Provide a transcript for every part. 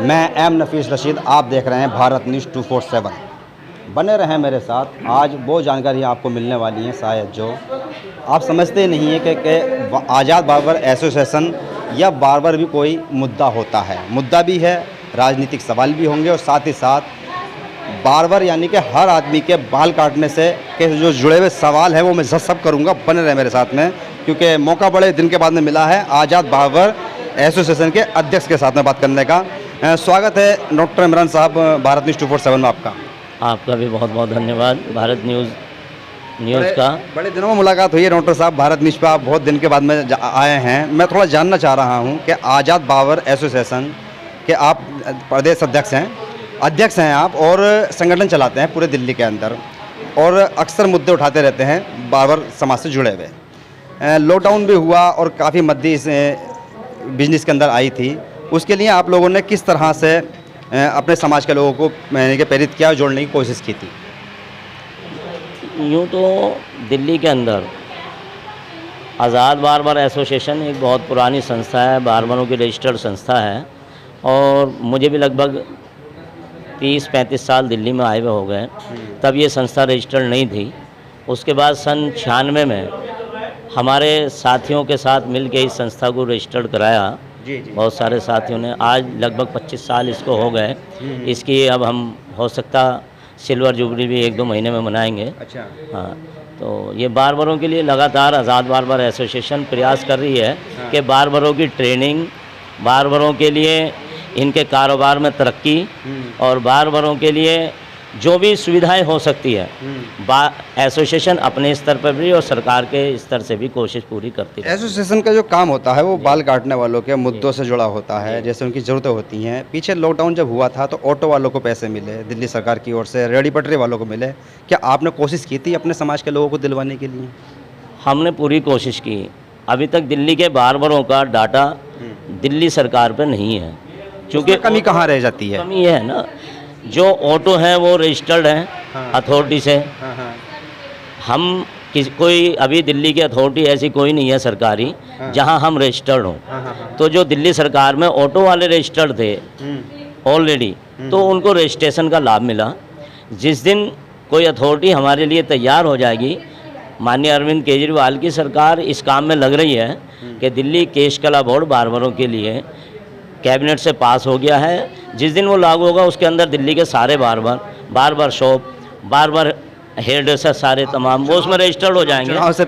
मैं एम नफीस रशीद, आप देख रहे हैं भारत न्यूज़ 247। बने रहें मेरे साथ। आज वो जानकारी आपको मिलने वाली है शायद जो आप समझते नहीं है कि आज़ाद बार्बर एसोसिएशन या बार्बर भी कोई मुद्दा होता है। मुद्दा भी है, राजनीतिक सवाल भी होंगे और साथ ही साथ बार्बर यानी कि हर आदमी के बाल काटने से के जो जुड़े हुए सवाल हैं वो मैं सब करूँगा। बने रहे मेरे साथ में, क्योंकि मौका बड़े दिन के बाद में मिला है आज़ाद बार्बर एसोसिएशन के अध्यक्ष के साथ में बात करने का। स्वागत है डॉक्टर इमरान साहब भारत न्यूज़ 247 में आपका। आपका भी बहुत बहुत धन्यवाद भारत न्यूज़ का। बड़े दिनों में मुलाकात हुई है डॉक्टर साहब, भारत न्यूज़ पे आप बहुत दिन के बाद में आए हैं। मैं थोड़ा जानना चाह रहा हूँ कि आज़ाद बार्बर एसोसिएशन के आप प्रदेश अध्यक्ष हैं आप और संगठन चलाते हैं पूरे दिल्ली के अंदर और अक्सर मुद्दे उठाते रहते हैं बार्बर समाज से जुड़े हुए। लॉकडाउन भी हुआ और काफ़ी मद्दी इस बिजनेस के अंदर आई थी, उसके लिए आप लोगों ने किस तरह से अपने समाज के लोगों को प्रेरित किया, जोड़ने की कोशिश की थी? यूँ तो दिल्ली के अंदर आज़ाद बार्बर एसोसिएशन एक बहुत पुरानी संस्था है, बार्बरों की रजिस्टर्ड संस्था है और मुझे भी लगभग 30-35 साल दिल्ली में आए हुए हो गए। तब ये संस्था रजिस्टर्ड नहीं थी। उसके बाद सन 96 में हमारे साथियों के साथ मिलकर इस संस्था को रजिस्टर्ड कराया। जी। बहुत सारे साथियों ने, आज लगभग 25 साल इसको हो गए। इसकी अब हम हो सकता सिल्वर जुबली भी 1-2 महीने में मनाएंगे। अच्छा। हाँ, तो ये बार्बरों के लिए लगातार आज़ाद बार्बर एसोसिएशन प्रयास कर रही है कि बार्बरों की ट्रेनिंग, बार्बरों के लिए इनके कारोबार में तरक्की और बार्बरों के लिए जो भी सुविधाएं हो सकती है एसोसिएशन अपने स्तर पर भी और सरकार के स्तर से भी कोशिश पूरी करती है। एसोसिएशन का जो काम होता है वो बाल काटने वालों के मुद्दों से जुड़ा होता है, जैसे उनकी ज़रूरतें होती हैं। पीछे लॉकडाउन जब हुआ था तो ऑटो वालों को पैसे मिले दिल्ली सरकार की ओर से, रेहड़ी पटरी वालों को मिले। क्या आपने कोशिश की थी अपने समाज के लोगों को दिलवाने के लिए? हमने पूरी कोशिश की। अभी तक दिल्ली के बार्बरों का डाटा दिल्ली सरकार पर नहीं है, क्योंकि कमी कहाँ रह जाती है? कमी है ना, जो ऑटो हैं वो रजिस्टर्ड हैं अथॉरिटी से। हम कोई अभी दिल्ली की अथॉरिटी ऐसी कोई नहीं है सरकारी जहां हम रजिस्टर्ड हों। तो जो दिल्ली सरकार में ऑटो वाले रजिस्टर्ड थे ऑलरेडी, तो उनको रजिस्ट्रेशन का लाभ मिला। जिस दिन कोई अथॉरिटी हमारे लिए तैयार हो जाएगी, माननीय अरविंद केजरीवाल की सरकार इस काम में लग रही है कि दिल्ली केश कला बोर्ड बार्बरों के लिए कैबिनेट से पास हो गया है। जिस दिन वो लागू होगा उसके अंदर दिल्ली के सारे barber shop, barber hair dresser सारे तमाम वो उसमें रजिस्टर्ड हो जाएंगे। चुनाव से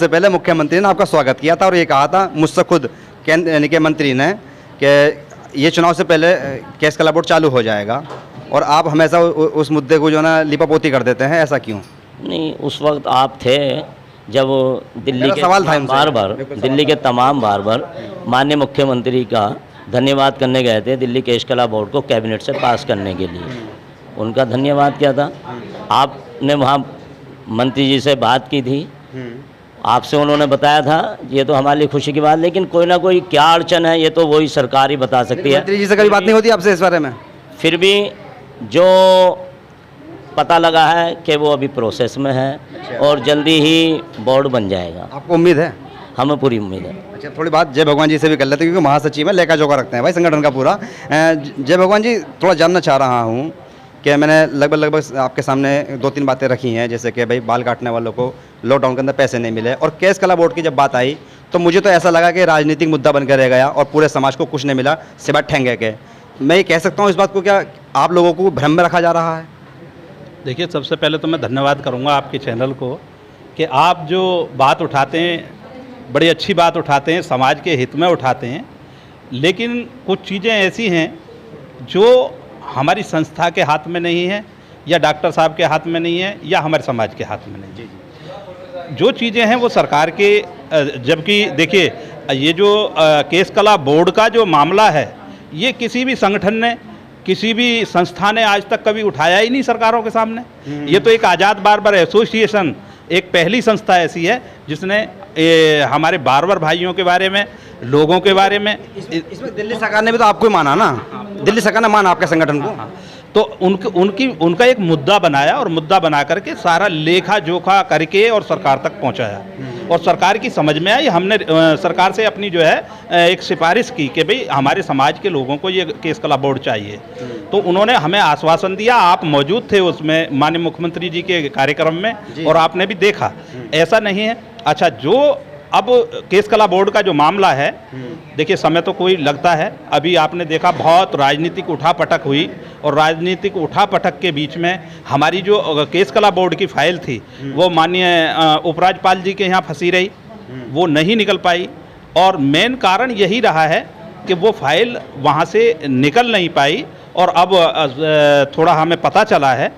पहले मुख्यमंत्री ने आपका स्वागत किया था और ये कहा था मुझसे खुद यानी कि मंत्री ने कि ये चुनाव से पहले केस कला बोर्ड चालू हो जाएगा, और आप हमेशा उस मुद्दे को जो ना लिपापोती कर देते हैं, ऐसा क्यों? नहीं, उस वक्त आप थे जब दिल्ली के सवाल था बार्बर, दिल्ली के तमाम बार्बर माननीय मुख्यमंत्री का धन्यवाद करने गए थे दिल्ली केश कला बोर्ड को कैबिनेट से पास करने के लिए। उनका धन्यवाद किया था। आपने वहाँ मंत्री जी से बात की थी, आपसे उन्होंने बताया था। ये तो हमारे लिए खुशी की बात, लेकिन कोई ना कोई क्या अड़चन है ये तो वही सरकार ही बता सकती है। मंत्री जी से कभी बात नहीं होती आपसे इस बारे में? फिर भी जो पता लगा है कि वो अभी प्रोसेस में है और जल्दी ही बोर्ड बन जाएगा। आपको उम्मीद है? हमें पूरी उम्मीद है। अच्छा, थोड़ी बात जय भगवान जी से भी कर लेते हैं, क्योंकि महासचिव है, लेखा जोखा रखते हैं भाई संगठन का पूरा। जय भगवान जी, थोड़ा जानना चाह रहा हूँ कि मैंने लगभग आपके सामने 2-3 बातें रखी हैं, जैसे कि भाई बाल काटने वालों को लॉकडाउन के अंदर पैसे नहीं मिले, और केस कला बोर्ड की जब बात आई तो मुझे तो ऐसा लगा कि राजनीतिक मुद्दा बनकर रह गया और पूरे समाज को कुछ नहीं मिला सिवाय ठेंगे के। मैं ये कह सकता हूँ इस बात को, क्या आप लोगों को भ्रम में रखा जा रहा है? देखिए, सबसे पहले तो मैं धन्यवाद करूंगा आपके चैनल को कि आप जो बात उठाते हैं बड़ी अच्छी बात उठाते हैं, समाज के हित में उठाते हैं। लेकिन कुछ चीज़ें ऐसी हैं जो हमारी संस्था के हाथ में नहीं है, या डॉक्टर साहब के हाथ में नहीं है, या हमारे समाज के हाथ में नहीं है। जो चीज़ें हैं वो सरकार के, जबकि देखिए ये जो केस कला बोर्ड का जो मामला है, ये किसी भी संगठन ने, किसी भी संस्था ने आज तक कभी उठाया ही नहीं सरकारों के सामने। ये तो एक आज़ाद बार्बर एसोसिएशन एक पहली संस्था ऐसी है जिसने हमारे बार्बर भाइयों के बारे में, लोगों के बारे में, इसमें दिल्ली सरकार ने भी तो आपको ही माना ना, दिल्ली सरकार ने माना आपके संगठन को। तो उनका एक मुद्दा बनाया और मुद्दा बना करके सारा लेखा जोखा करके और सरकार तक पहुंचाया। और सरकार की समझ में आई। हमने सरकार से अपनी जो है एक सिफारिश की कि भाई हमारे समाज के लोगों को ये केस कला बोर्ड चाहिए। तो उन्होंने हमें आश्वासन दिया, आप मौजूद थे उसमें माननीय मुख्यमंत्री जी के कार्यक्रम में और आपने भी देखा, ऐसा नहीं है। अच्छा, जो अब केस कला बोर्ड का जो मामला है, देखिए समय तो कोई लगता है, अभी आपने देखा बहुत राजनीतिक उठापटक हुई और राजनीतिक उठापटक के बीच में हमारी जो केस कला बोर्ड की फाइल थी वो माननीय उपराज्यपाल जी के यहाँ फंसी रही, वो नहीं निकल पाई। और मेन कारण यही रहा है कि वो फाइल वहाँ से निकल नहीं पाई। और अब थोड़ा हमें पता चला है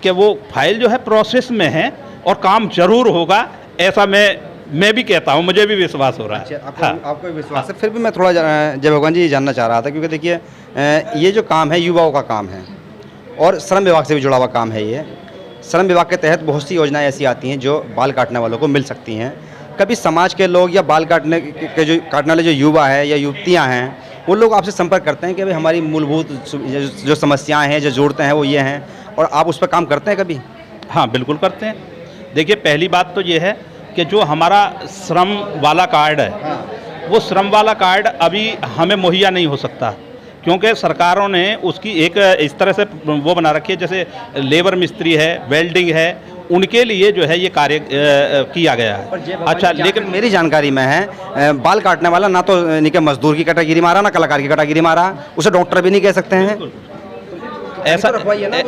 कि वो फाइल जो है प्रोसेस में है और काम जरूर होगा, ऐसा मैं भी कहता हूँ, मुझे भी विश्वास हो रहा है। अच्छा, आपको विश्वास है। फिर भी मैं थोड़ा जय भगवान जी जानना चाह रहा था, क्योंकि देखिए ये जो काम है युवाओं का काम है और श्रम विभाग से भी जुड़ा हुआ काम है। ये श्रम विभाग के तहत बहुत सी योजनाएं ऐसी आती हैं जो बाल काटने वालों को मिल सकती हैं। कभी समाज के लोग या बाल काटने वाले जो युवा है या युवतियाँ हैं, वो लोग आपसे संपर्क करते हैं कि भाई हमारी मूलभूत जो समस्याएँ हैं, जो ज़रूरतें हैं, वो ये हैं, और आप उस पर काम करते हैं कभी? हाँ, बिल्कुल करते हैं। देखिए, पहली बात तो ये है कि जो हमारा श्रम वाला कार्ड है, वो श्रम वाला कार्ड अभी हमें मुहैया नहीं हो सकता, क्योंकि सरकारों ने उसकी एक इस तरह से वो बना रखी है, जैसे लेबर मिस्त्री है, वेल्डिंग है, उनके लिए जो है ये कार्य किया गया है। अच्छा, लेकिन मेरी जानकारी में है बाल काटने वाला ना तो इनके मजदूर की कैटेगरी मारा, ना कलाकार की कैटेगरी मारा, उसे डॉक्टर भी नहीं कह सकते हैं।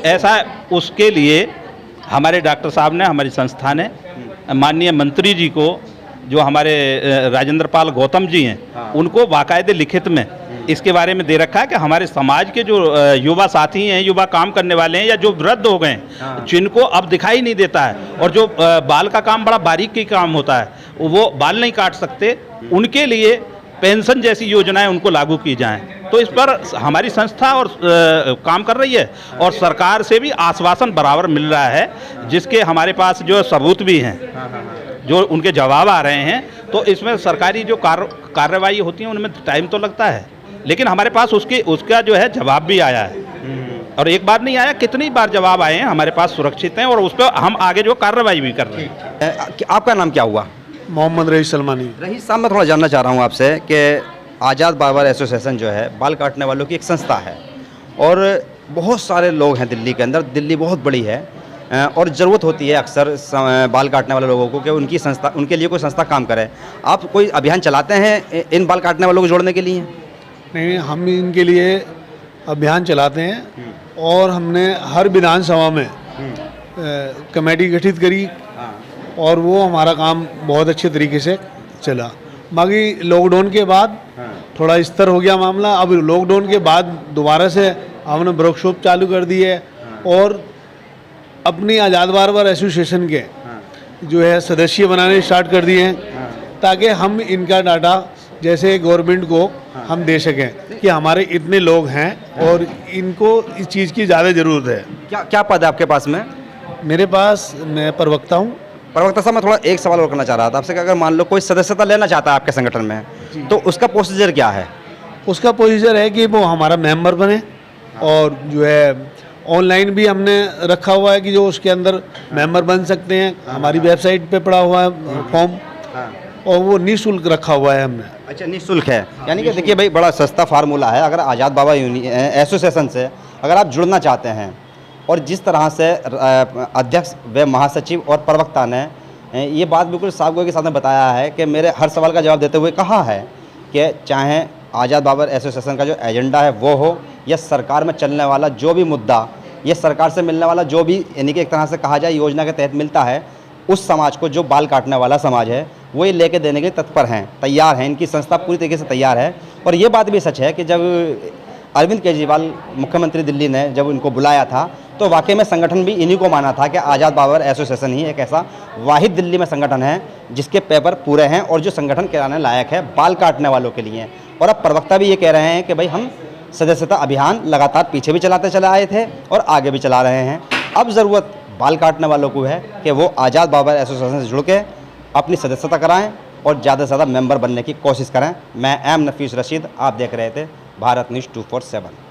ऐसा उसके लिए हमारे डॉक्टर साहब ने, हमारी संस्था ने माननीय मंत्री जी को, जो हमारे राजेंद्र पाल गौतम जी हैं, उनको बाकायदे लिखित में इसके बारे में दे रखा है कि हमारे समाज के जो युवा साथी हैं, युवा काम करने वाले हैं, या जो वृद्ध हो गए हैं, जिनको अब दिखाई नहीं देता है और जो बाल का काम बड़ा बारीकी काम होता है, वो बाल नहीं काट सकते, उनके लिए पेंशन जैसी योजनाएं उनको लागू की जाएं। तो इस पर हमारी संस्था और काम कर रही है और सरकार से भी आश्वासन बराबर मिल रहा है, जिसके हमारे पास जो सबूत भी हैं, जो उनके जवाब आ रहे हैं। तो इसमें सरकारी जो कार्रवाई होती है उनमें टाइम तो लगता है, लेकिन हमारे पास उसका जो है जवाब भी आया है। और एक बार नहीं आया, कितनी बार जवाब आए हैं, हमारे पास सुरक्षित हैं और उस पर हम आगे जो कार्रवाई भी कर रहे हैं। आपका नाम क्या हुआ? मोहम्मद रईस सलमानी। रईस साहब, मैं थोड़ा जानना चाह रहा हूँ आपसे कि आज़ाद बार्बर एसोसिएशन जो है बाल काटने वालों की एक संस्था है और बहुत सारे लोग हैं दिल्ली के अंदर, दिल्ली बहुत बड़ी है और ज़रूरत होती है अक्सर बाल काटने वाले लोगों को कि उनकी संस्था, उनके लिए कोई संस्था काम करे। आप कोई अभियान चलाते हैं इन बाल काटने वालों को जोड़ने के लिए? नहीं, हम इनके लिए अभियान चलाते हैं और हमने हर विधानसभा में कमेटी गठित करी और वो हमारा काम बहुत अच्छे तरीके से चला। बाकी लॉकडाउन के बाद थोड़ा स्तर हो गया मामला। अब लॉकडाउन के बाद दोबारा से हमने वर्कशॉप चालू कर दी है और अपनी आज़ाद बार्बर एसोसिएशन के जो है सदस्य बनाने स्टार्ट कर दिए हैं, ताकि हम इनका डाटा जैसे गवर्नमेंट को हम दे सकें कि हमारे इतने लोग हैं और इनको इस चीज़ की ज़्यादा ज़रूरत है। क्या क्या पद है आपके पास में? मेरे पास, मैं प्रवक्ता हूँ। प्रवक्ता साहब, मैं थोड़ा एक सवाल और करना चाह रहा था आपसे कि अगर मान लो कोई सदस्यता लेना चाहता है आपके संगठन में, तो उसका प्रोसीजर क्या है? उसका प्रोसीजर है कि वो हमारा मेंबर बने और जो है ऑनलाइन भी हमने रखा हुआ है कि जो उसके अंदर मेंबर बन सकते हैं। हमारी वेबसाइट पे पड़ा हुआ है फॉर्म और वो निःशुल्क रखा हुआ है हमने। अच्छा, निःशुल्क है, यानी कि देखिए भाई बड़ा सस्ता फार्मूला है। अगर आज़ाद बार्बर एसोसिएशन से अगर आप जुड़ना चाहते हैं और जिस तरह से अध्यक्ष व महासचिव और प्रवक्ता ने ये बात बिल्कुल साफ गोई के साथ में बताया है कि मेरे हर सवाल का जवाब देते हुए कहा है कि चाहे आज़ाद बार्बर एसोसिएशन का जो एजेंडा है वो हो या सरकार में चलने वाला जो भी मुद्दा, ये सरकार से मिलने वाला जो भी, यानी कि एक तरह से कहा जाए योजना के तहत मिलता है, उस समाज को, जो बाल काटने वाला समाज है, वो ये लेके देने के तत्पर हैं, तैयार हैं। इनकी संस्था पूरी तरीके से तैयार है। और ये बात भी सच है कि जब अरविंद केजरीवाल मुख्यमंत्री दिल्ली ने जब इनको बुलाया था तो वाकई में संगठन भी इन्हीं को माना था कि आज़ाद बार्बर एसोसिएशन ही एक ऐसा वाहिद दिल्ली में संगठन है जिसके पेपर पूरे हैं और जो संगठन कराने लायक है बाल काटने वालों के लिए। और अब प्रवक्ता भी ये कह रहे हैं कि भाई हम सदस्यता अभियान लगातार पीछे भी चलाते चले आए थे और आगे भी चला रहे हैं। अब ज़रूरत बाल काटने वालों को है कि वो आज़ाद बार्बर एसोसिएशन से जुड़ के अपनी सदस्यता कराएं और ज़्यादा से ज़्यादा मेंबर बनने की कोशिश करें। मैं एम नफीस रशीद, आप देख रहे थे भारत न्यूज़ 24/7।